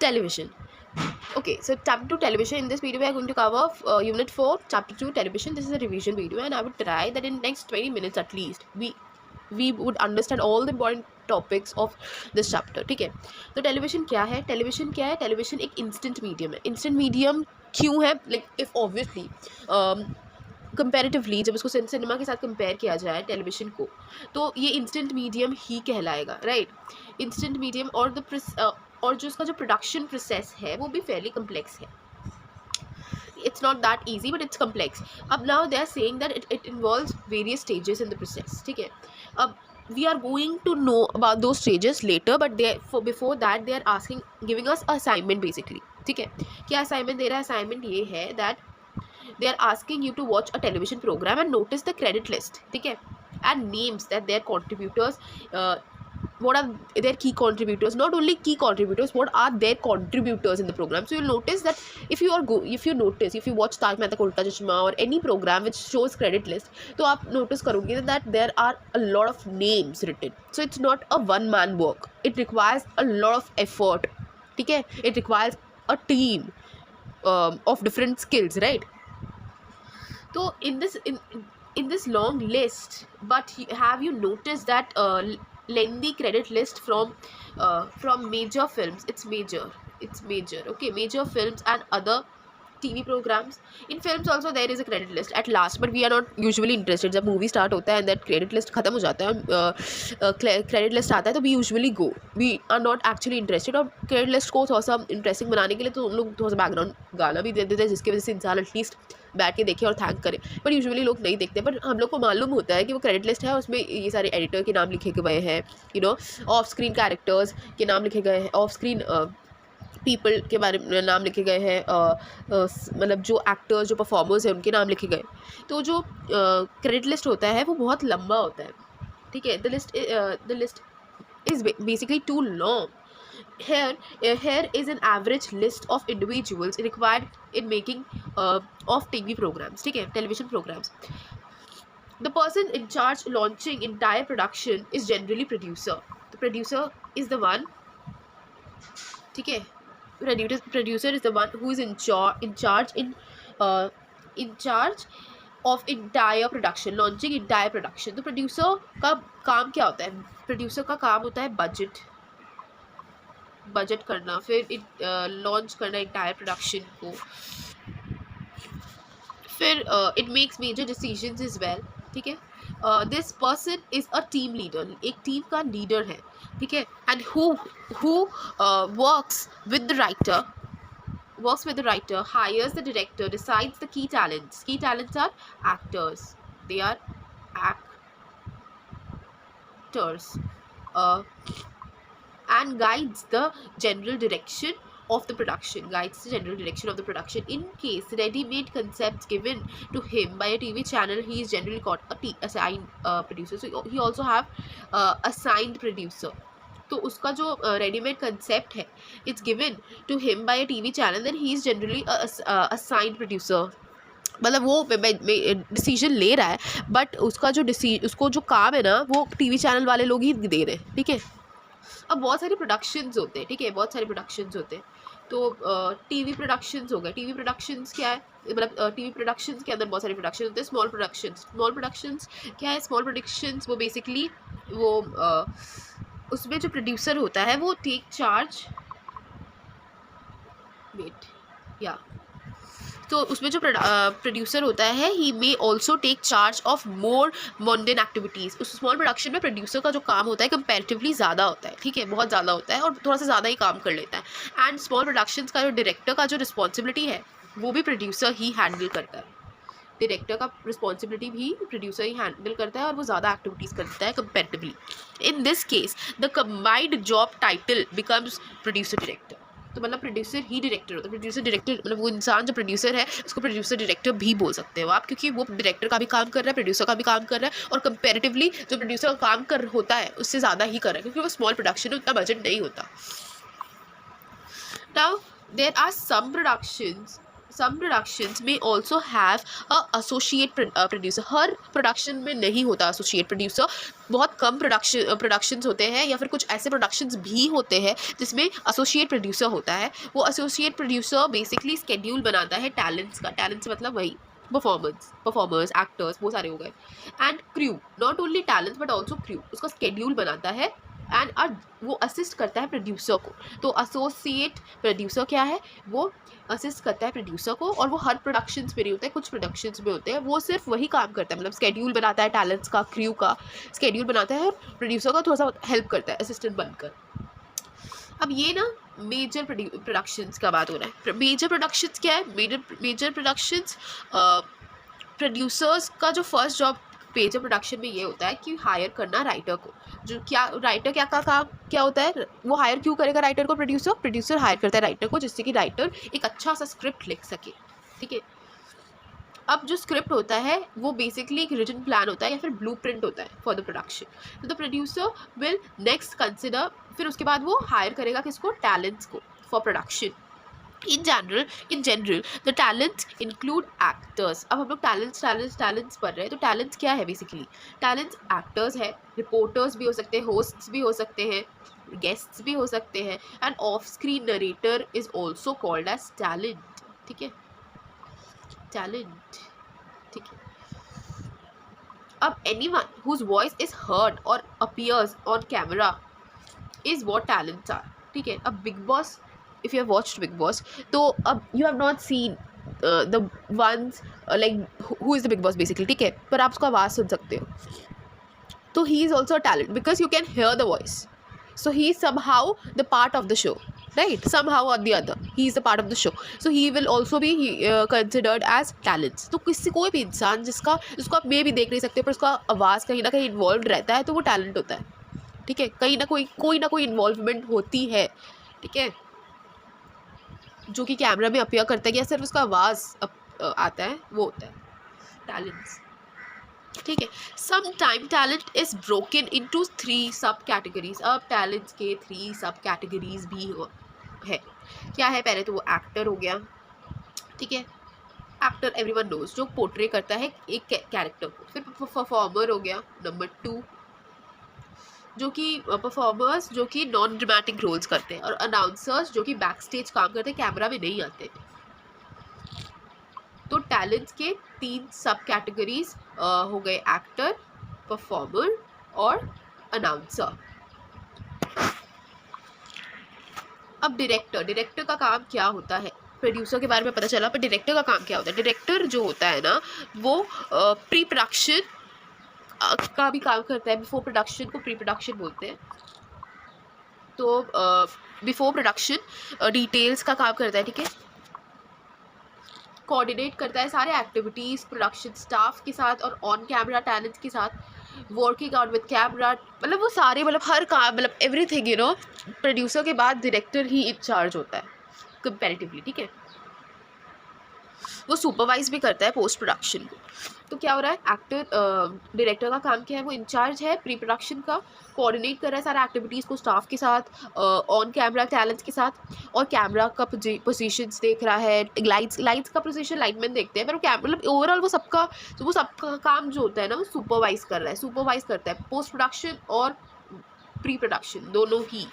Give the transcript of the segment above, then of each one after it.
Television. Okay, so chapter 2 television. In this video we are going to cover unit 4 chapter 2 television. This is a revision video, and I would try that in next 20 minutes at least we would understand all the important topics of this chapter. ठीक है, तो television क्या है? Television क्या है? Television एक instant medium है. Instant medium क्यों है? लाइक इफ़ ऑब्वियसली कंपैरेटिवली जब उसको सिनेमा के साथ कंपेयर किया जाए टेलीविज़न को, तो ये इंस्टेंट मीडियम ही कहलाएगा, राइट? इंस्टेंट मीडियम और जो उसका जो प्रोडक्शन प्रोसेस है वो भी फेयरली कम्प्लेक्स है. It's not that easy, but it's complex. अब now they are saying that it involves various stages in the process. ठीक है, अब we are going to know about those stages later, but before that they are giving us assignment basically. ठीक है, क्या assignment दे रहा है? assignment ये है that they are asking you to watch a television program and notice the credit list. ठीक है, and names that their contributors, what are their key contributors, not only key contributors, what are their contributors in the program. So you'll notice that if you watch Taj Mehta Ka Ulta Chashma or any program which shows credit list, तो आप notice करोगे that there are a lot of names written. So it's not a one man work, it requires a lot of effort. ठीक है, it requires a team of different skills, right? So in this long list, but have you noticed that lengthy credit list from major films? It's major, okay, major films and other TV programs. In films also there is a credit list at last, but we are not usually interested. जब movie start होता है and that credit list ख़त्म हो जाता है, credit list आता है, तो we usually go, we are not actually interested. और credit list को थोड़ा सा interesting बनाने के लिए तो उन लोग थोड़ा सा background गाना भी दे देते हैं जिसकी वजह से इंसान एटलीस्ट बैठ के देखे और थैंक करे. पर यूजुअली लोग नहीं देखते, पर हम लोग को मालूम होता है कि वो क्रेडिट लिस्ट है, उसमें ये सारे एडिटर के नाम लिखे गए हैं, ऑफ स्क्रीन कैरेक्टर्स के नाम लिखे गए हैं, ऑफ स्क्रीन पीपल के बारे में नाम लिखे गए हैं, मतलब जो एक्टर्स जो परफॉर्मर्स हैं उनके नाम लिखे गए. तो जो क्रेडिट लिस्ट होता है वो बहुत लंबा होता है. ठीक है, the list is basically too long. Here is an average list of individuals required in making of TV programs. ठीक है, television programs. The person in charge launching entire production is generally producer. The producer is the one. ठीक है, producer is the one who is in charge of entire production, launching entire production. तो producer का काम क्या होता है? producer का काम होता है बजट करना, फिर लॉन्च करना इंटायर प्रोडक्शन को, फिर it makes major decisions as well. ठीक है, this person is a team leader, एक टीम का लीडर है. ठीक है, and who works with the writer, hires the director, decides the key talents are actors, they are actors, and guides the general direction of the production. In case ready-made concepts given to him by a TV channel, he is generally called assigned producer. So he also have assigned producer. तो उसका जो readymade concept है, it's given to him by a TV channel, then he is generally assigned producer. मतलब वो decision ले रहा है, but उसको जो काम है ना वो टीवी चैनल वाले लोग ही दे रहे हैं. ठीक है, अब बहुत सारे प्रोडक्शंस होते हैं. ठीक है, बहुत सारे प्रोडक्शंस होते हैं. तो टीवी प्रोडक्शंस हो गए. टीवी प्रोडक्शंस क्या है? मतलब टीवी प्रोडक्शंस के अंदर बहुत सारे प्रोडक्शन होते हैं. स्मॉल प्रोडक्शंस क्या है? स्मॉल प्रोडक्शंस वो बेसिकली वो उसमें जो प्रोड्यूसर होता है वो टेक चार्ज तो उसमें जो प्रोड्यूसर होता है he may also take charge of more mundane activities. उस स्मॉल प्रोडक्शन में प्रोड्यूसर का जो काम होता है कंपैरेटिवली ज़्यादा होता है. ठीक है, बहुत ज़्यादा होता है और थोड़ा सा ज़्यादा ही काम कर लेता है. एंड स्मॉल प्रोडक्शंस का जो डायरेक्टर का जो रिस्पॉन्सिबिलिटी है वो भी प्रोड्यूसर ही हैंडल करता है. डायरेक्टर का रिस्पॉन्सिबिलिटी भी प्रोड्यूसर ही हैंडल करता है और वो ज़्यादा एक्टिविटीज़ करता है comparatively. In this case the combined job title becomes producer director. तो मतलब प्रोड्यूसर ही डायरेक्टर होता है. प्रोड्यूसर डायरेक्टर मतलब वो इंसान जो प्रोड्यूसर है उसको प्रोड्यूसर डायरेक्टर भी बोल सकते हो आप, क्योंकि वो डायरेक्टर का भी काम कर रहा है, प्रोड्यूसर का भी काम कर रहा है, और कंपैरेटिवली जो प्रोड्यूसर का काम होता है उससे ज़्यादा ही कर रहा है, क्योंकि वो स्मॉल प्रोडक्शन में उतना बजट नहीं होता. Now there are some productions some productions may also have a associate producer. हर प्रोडक्शन में नहीं होता associate producer, बहुत कम प्रोडक्शंस होते हैं, या फिर कुछ ऐसे प्रोडक्शंस भी होते हैं जिसमें associate producer होता है. वो associate producer बेसिकली स्केड्यूल बनाता है टैलेंट्स का. टैलेंट्स मतलब वही परफॉर्मर्स, एक्टर्स, वो सारे हो गए. And crew, not only talents but also crew, उसका स्केड्यूल बनाता है एंड वो असिस्ट करता है प्रोड्यूसर को. तो एसोसिएट प्रोड्यूसर क्या है, वो असिस्ट करता है प्रोड्यूसर को, और वो हर प्रोडक्शंस में नहीं होता है, कुछ प्रोडक्शंस में होते हैं. वो सिर्फ वही काम करता है, मतलब स्केड्यूल बनाता है टैलेंट्स का, क्रू का स्केड्यूल बनाता है, और प्रोड्यूसर का थोड़ा सा हेल्प करता है असिस्टेंट बनकर. अब ये ना मेजर प्रोडक्शंस का बात हो रहा है. मेजर प्रोडक्शंस क्या है? मेजर प्रोडक्शंस प्रोड्यूसर्स का जो फर्स्ट जॉब मेजर प्रोडक्शन में ये होता है कि हायर करना राइटर को. जो क्या राइटर क्या का काम क्या होता है, वो हायर क्यों करेगा राइटर को? प्रोड्यूसर हायर करता है राइटर को, जिससे कि राइटर एक अच्छा सा स्क्रिप्ट लिख सके. ठीक है. अब जो स्क्रिप्ट होता है वो बेसिकली एक रिटन प्लान होता है या फिर ब्लूप्रिंट होता है फॉर द प्रोडक्शन. तो the producer will next consider, फिर उसके बाद वो हायर करेगा किसको? टैलेंट्स को for production. In general, the talents include actors. अब हम लोग talents पढ़ रहे हैं. तो talents क्या है बेसिकली? talents actors है, reporters भी हो सकते हैं, hosts भी हो सकते हैं, guests भी हो सकते हैं, and off screen narrator is also called as talent. ठीक है, talent. ठीक है. अब anyone whose voice is heard or appears on camera is what talents are. ठीक है. अब Big Boss, if you have watched Big Boss, तो अब you have not seen the ones like who is the Big Boss basically. ठीक है, पर आप उसका आवाज़ सुन सकते हो. तो he is also a talent because you can hear the voice. So he is somehow the part of the show, right? Somehow or the other he is the part of the show. So he will also be considered as talents. तो कोई भी इंसान जिसको आप मे भी देख नहीं सकते पर उसका आवाज़ कहीं ना कहीं इन्वॉल्व रहता है, तो वो टैलेंट होता है. ठीक है, कहीं ना कोई इन्वॉल्वमेंट होती है. ठीक है, जो कि कैमरा में अपीयर करता है या सिर्फ उसका आवाज़ आता है, वो होता है टैलेंट्स. ठीक है. Some time talent is broken into 3 सब कैटेगरीज. अब टैलेंट्स के 3 सब कैटेगरीज भी है. क्या है? पहले तो वो एक्टर हो गया. ठीक है, एक्टर एवरीवन नोज, जो पोर्ट्रे करता है एक कैरेक्टर को. फिर परफॉर्मर हो गया नंबर 2, जो कि परफॉर्मर्स जो कि नॉन ड्रामेटिक रोल्स करते हैं, और अनाउंसर्स जो कि बैक स्टेज काम करते हैं, कैमरा में नहीं आते. तो टैलेंट्स के 3 सब कैटेगरीज हो गए, एक्टर, परफॉर्मर और अनाउंसर. अब डायरेक्टर का काम क्या होता है? प्रोड्यूसर के बारे में पता चला, पर डायरेक्टर का काम क्या होता है? डायरेक्टर जो होता है ना, वो प्री प्रोडक्शन का भी काम करता है. बिफोर प्रोडक्शन को प्री प्रोडक्शन बोलते हैं. तो बिफोर प्रोडक्शन डिटेल्स का काम करता है. ठीक है, कोऑर्डिनेट करता है सारे एक्टिविटीज़ प्रोडक्शन स्टाफ के साथ और ऑन कैमरा टैलेंट्स के साथ, वर्किंग आउट विद कैमरा, मतलब वो सारे, मतलब हर काम, मतलब एवरीथिंग, यू नो. प्रोड्यूसर के बाद डायरेक्टर ही इंचार्ज होता है कंपैरेटिवली. ठीक है, वो सुपरवाइज भी करता है पोस्ट प्रोडक्शन को. तो क्या हो रहा है? डायरेक्टर का काम क्या है? वो इंचार्ज है प्री प्रोडक्शन का, कोऑर्डिनेट कर रहा है सारे एक्टिविटीज़ को स्टाफ के साथ, ऑन कैमरा टैलेंट्स के साथ, और कैमरा का पोजीशंस देख रहा है. लाइट्स का पोजीशन लाइटमैन देखते हैं, पर वो मतलब ओवरऑल वो सबका काम जो होता है ना, वो सुपरवाइज करता है पोस्ट प्रोडक्शन और प्री प्रोडक्शन दोनों ही.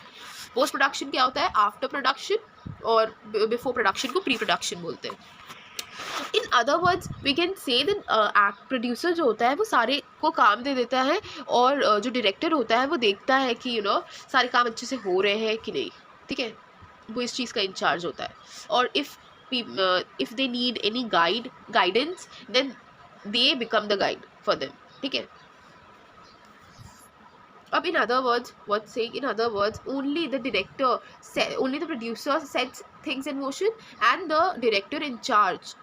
पोस्ट प्रोडक्शन क्या होता है? आफ्टर प्रोडक्शन, और बिफोर प्रोडक्शन को प्री प्रोडक्शन बोलते हैं. In other words we can say that producer जो होता है वो सारे को काम दे देता है, और जो डायरेक्टर होता है वो देखता है कि यू नो सारे काम अच्छे से हो रहे हैं कि नहीं. ठीक है, वो इस चीज़ का इंचार्ज होता है. और if they need any guidance then they become the guide for them. ठीक है. अब in other words, only the producer sets things in motion, and the director in charge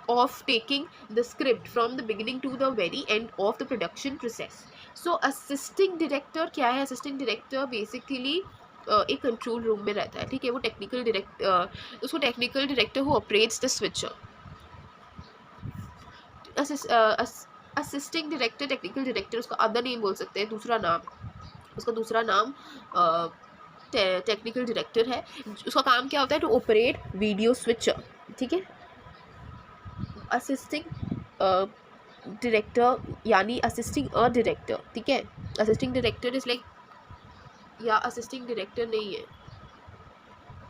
of taking the script from the beginning to the very end of the production process. So assisting director क्या है? assisting director basically एक control room में रहता है. ठीक है, वो उसको technical director who operates the switcher. Assisting director, technical director, उसका अदर नेम बोल सकते हैं, उसका दूसरा नाम टेक्निकल डायरेक्टर है. उसका काम क्या होता है? To operate video switcher. ठीक है, असिस्टिंग डायरेक्टर यानी असिस्टिंग अ डायरेक्टर, ठीक है। असिस्टिंग डायरेक्टर इज लाइक, या असिस्टिंग डायरेक्टर नहीं है,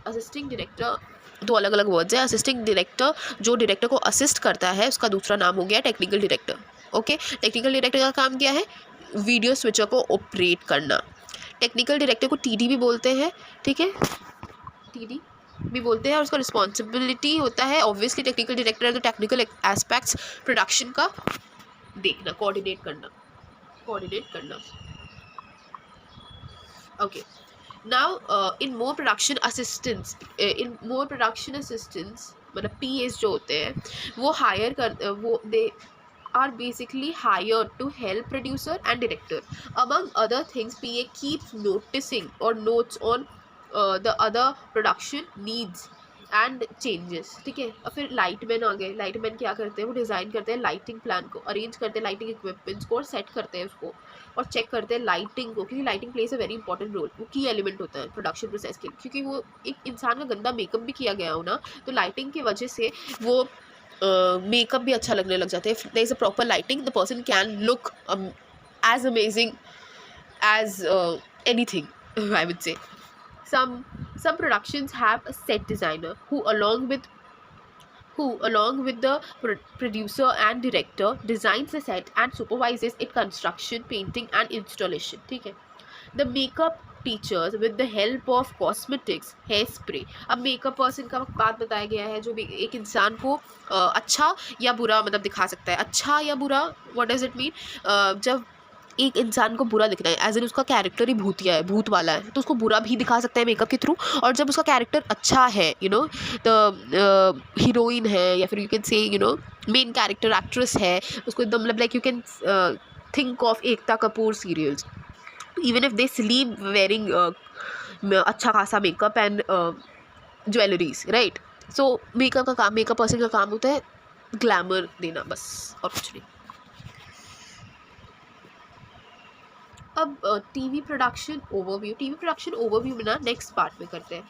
असिस्टिंग डायरेक्टर दो अलग अलग वर्ड्स है। असिस्टिंग डायरेक्टर जो डायरेक्टर को असिस्ट करता है, उसका दूसरा नाम हो गया technical director. Okay, technical director का काम क्या है? वीडियो स्विचर को ऑपरेट करना। टेक्निकल डायरेक्टर को टीडी भी बोलते हैं, ठीक है, टीडी भी बोलते हैं। और उसका रिस्पॉन्सिबिलिटी होता है obviously technical director the technical aspects production का देखना, कोऑर्डिनेट करना। Okay, now in more production assistants, मतलब पीएस जो होते हैं वो हायर कर वो दे are basically hired to help producer and director. Among other things, PA keeps noticing or notes on the other production needs and changes, ठीक है। और फिर लाइटमैन आ गए। लाइटमैन क्या करते हैं? वो डिज़ाइन करते हैं लाइटिंग प्लान को, अरेंज करते हैं लाइटिंग इक्विपमेंट्स को और सेट करते हैं उसको, और चेक करते हैं लाइटिंग को, क्योंकि lighting plays a very important role. वो की एलिमेंट होता है प्रोडक्शन प्रोसेस के लिए, क्योंकि वो एक इंसान का गंदा मेकअप भी किया गया हो ना, तो लाइटिंग की वजह से वो मेकअप भी अच्छा लगने लग जाता है। If there is a proper lighting, the person can look as amazing as anything, I would say. some productions have a set designer who along with the producer and director designs the set and supervises its construction, painting and installation, ठीक है। The makeup teachers with the help of cosmetics, hairspray। अब makeup person का बात बताया गया है जो भी एक इंसान को अच्छा या बुरा मतलब दिखा सकता है। अच्छा या बुरा, व्हाट डज इट मीन? जब एक इंसान को बुरा दिखना है, एज इन उसका कैरेक्टर ही भूतिया है, भूत वाला है, तो उसको बुरा भी दिखा सकता है मेकअप के थ्रू। और जब उसका कैरेक्टर अच्छा है, यू नो, द हीरोइन है, या फिर you can say you know main character actress है, उसको एकदम मतलब like you can think of Ekta Kapoor serials, even if they sleep wearing अच्छा खासा makeup and jewelleries, right. So makeup person का काम होता है ग्लैमर देना, बस, और कुछ नहीं। अब टीवी प्रोडक्शन ओवरव्यू में ना नेक्स्ट पार्ट में करते हैं।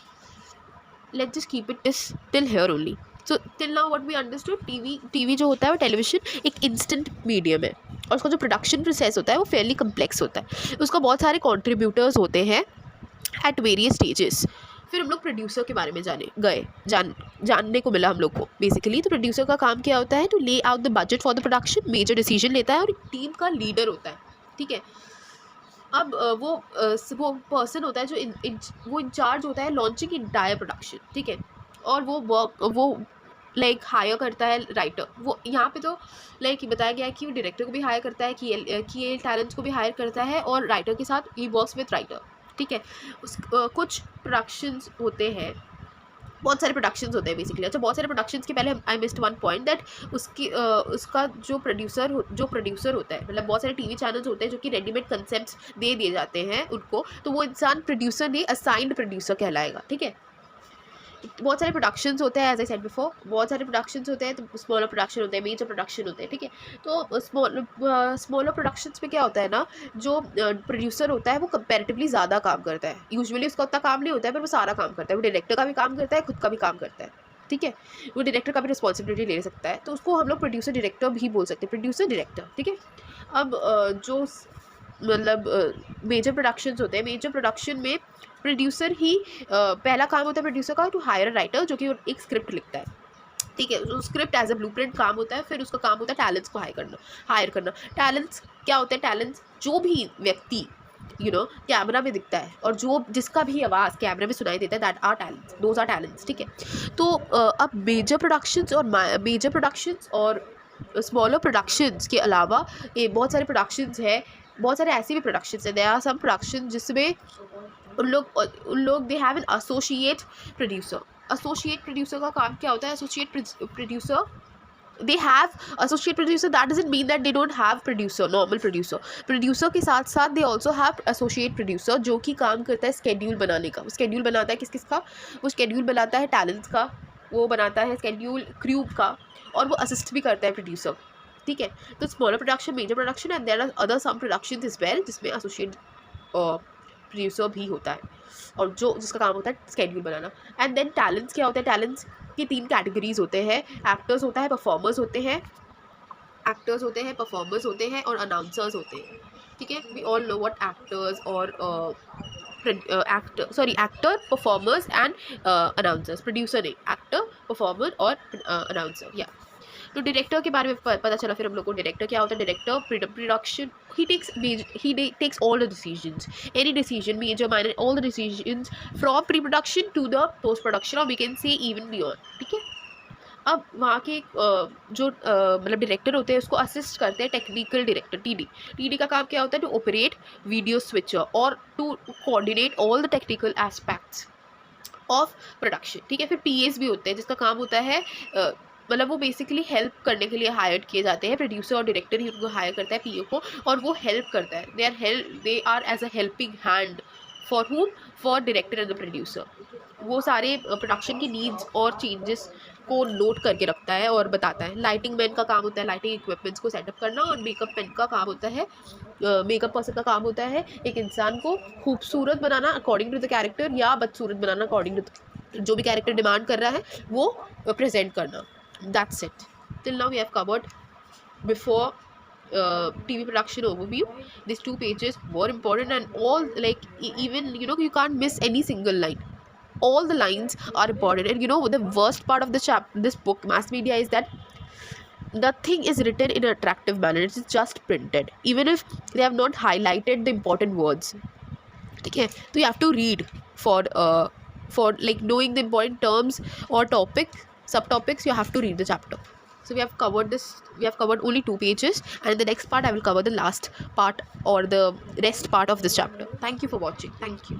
Let's just keep it is till here only. So till now what we understood, TV जो होता है वो टेलीविजन एक इंस्टेंट मीडियम है, और उसका जो प्रोडक्शन प्रोसेस होता है वो फेयरली कम्प्लेक्स होता है। उसका बहुत सारे कॉन्ट्रीब्यूटर्स होते हैं एट वेरियस स्टेजेस। फिर हम लोग प्रोड्यूसर के बारे में जानने को मिला हम लोग को बेसिकली। तो प्रोड्यूसर का काम क्या होता है? To lay out the budget for the production, major decision लेता है और एक टीम का लीडर होता है, ठीक है। अब वो पर्सन होता है जो वो इंचार्ज होता है लॉन्चिंग इंटायर प्रोडक्शन, ठीक है। और वो लाइक हायर करता है राइटर। वो यहाँ पे तो लाइक बताया गया है कि वो डायरेक्टर को भी हायर करता है, कि टैलेंट्स को भी हायर करता है, और राइटर के साथ ही वर्क्स विद राइटर, ठीक है। कुछ प्रोडक्शंस होते हैं, बहुत सारे प्रोडक्शंस होते हैं बेसिकली। अच्छा, बहुत सारे प्रोडक्शंस के पहले I missed one point that उसका जो प्रोड्यूसर होता है, मतलब बहुत सारे टीवी चैनल्स होते हैं जो कि रेडीमेड कंसेप्ट्स दे दिए जाते हैं उनको, तो वो इंसान प्रोड्यूसर नहीं, असाइंड प्रोड्यूसर कहलाएगा, ठीक है। बहुत सारे प्रोडक्शंस होते हैं, एज आई सेड बिफोर, बहुत सारे प्रोडक्शंस होते हैं। तो स्मॉलर प्रोडक्शन होते हैं, मेजर प्रोडक्शन होते हैं, ठीक है। तो स्मॉलर प्रोडक्शंस में क्या होता है ना, जो प्रोड्यूसर होता है वो कंपैरेटिवली ज़्यादा काम करता है। यूजुअली उसका उतना काम नहीं होता है, पर वो सारा काम करता है। वो डायरेक्टर का भी काम करता है, खुद का भी काम करता है, ठीक है। वो डायरेक्टर का भी रिस्पॉन्सिबिलिटी ले सकता है, तो उसको हम लोग प्रोड्यूसर डायरेक्टर भी बोल सकते हैं, प्रोड्यूसर डायरेक्टर, ठीक है। अब जो मतलब मेजर प्रोडक्शंस होते हैं, मेजर प्रोडक्शन में प्रोड्यूसर ही पहला काम होता है प्रोड्यूसर का, टू हायर अ राइटर जो कि एक स्क्रिप्ट लिखता है, ठीक है। तो स्क्रिप्ट एज अ ब्लूप्रिंट काम होता है। फिर उसका काम होता है टैलेंट्स को हायर करना। टैलेंट्स क्या होते हैं? टैलेंट्स जो भी व्यक्ति कैमरा में दिखता है और जिसका भी आवाज़ कैमरा में सुनाई देता है, that are talents, those are talents, ठीक है। तो अब मेजर प्रोडक्शंस और स्मॉलर प्रोडक्शंस के अलावा ये बहुत सारे प्रोडक्शंस है, बहुत सारे ऐसे भी प्रोडक्शंस है। देयर आर सम प्रोडक्शन जिसमें उन लोग they have an associate producer का काम क्या होता है? Associate producer, they have associate producer, that doesn't mean that they don't have normal producer के साथ साथ they also have associate producer जो कि काम करता है स्केड्यूल बनाने का। वो स्केड्यूल बनाता है किसका? वो स्केड्यूल बनाता है टैलेंट्स का, वो बनाता है स्केड्यूल क्रू का, और वो असिस्ट भी करता है प्रोड्यूसर, ठीक है। तो smaller production, major production, and there are other some productions as well जिसमें एसोसिएट प्रोड्यूसर भी होता है, और जो जिसका काम होता है स्केड्यूल बनाना। एंड देन टैलेंट्स क्या होता है, टैलेंट्स की 3 कैटेगरीज होते हैं, एक्टर्स होता है, परफॉर्मर्स होते हैं, परफॉर्मर्स होते हैं और अनाउंसर्स होते हैं, ठीक है। We all know what actors और actor, performers and announcers, producer नहीं, एक्टर, परफॉर्मर और अनाउंसर, या। तो डायरेक्टर के बारे में पता चला फिर हम लोग को। डायरेक्टर क्या होता है, director production, he takes all the decisions, any decision, major, minor, all the decisions from pre-production to the post production, or we can say even beyond, ठीक है। अब वहाँ के जो मतलब डायरेक्टर होते हैं उसको असिस्ट करते हैं टेक्निकल डायरेक्टर, टीडी का काम क्या होता है, टू ऑपरेट वीडियो स्विचर और to coordinate all the technical aspects of production, ठीक है। फिर पीएस भी होते हैं जिसका काम होता है मतलब वो बेसिकली हेल्प करने के लिए हायर किए जाते हैं, प्रोड्यूसर और डायरेक्टर ही उनको हायर करता है पीओ को, और वो हेल्प करता है, they are as a helping hand for whom, for director and the producer. वो सारे प्रोडक्शन की नीड्स और चेंजेस को नोट करके रखता है और बताता है। लाइटिंग मैन का काम होता है लाइटिंग इक्विपमेंट्स को सेटअप करना, और मेकअप मैन का काम होता है, मेकअप पर्सन का काम होता है एक इंसान को खूबसूरत बनाना अकॉर्डिंग टू द कैरेक्टर, या बदसूरत बनाना अकॉर्डिंग टू जो भी कैरेक्टर डिमांड कर रहा है वो प्रेजेंट करना। That's it. Till now we have covered before TV production overview. These 2 pages more important, and all like even you can't miss any single line. All the lines are important, and the worst part of this book, mass media, is that nothing is written in an attractive manner. It's just printed, even if they have not highlighted the important words. Okay, so you have to read for like knowing the important terms or subtopics. You have to read the chapter. So we have covered only 2 pages, and in the next part I will cover the last part or the rest part of this chapter. Thank you for watching. Thank you.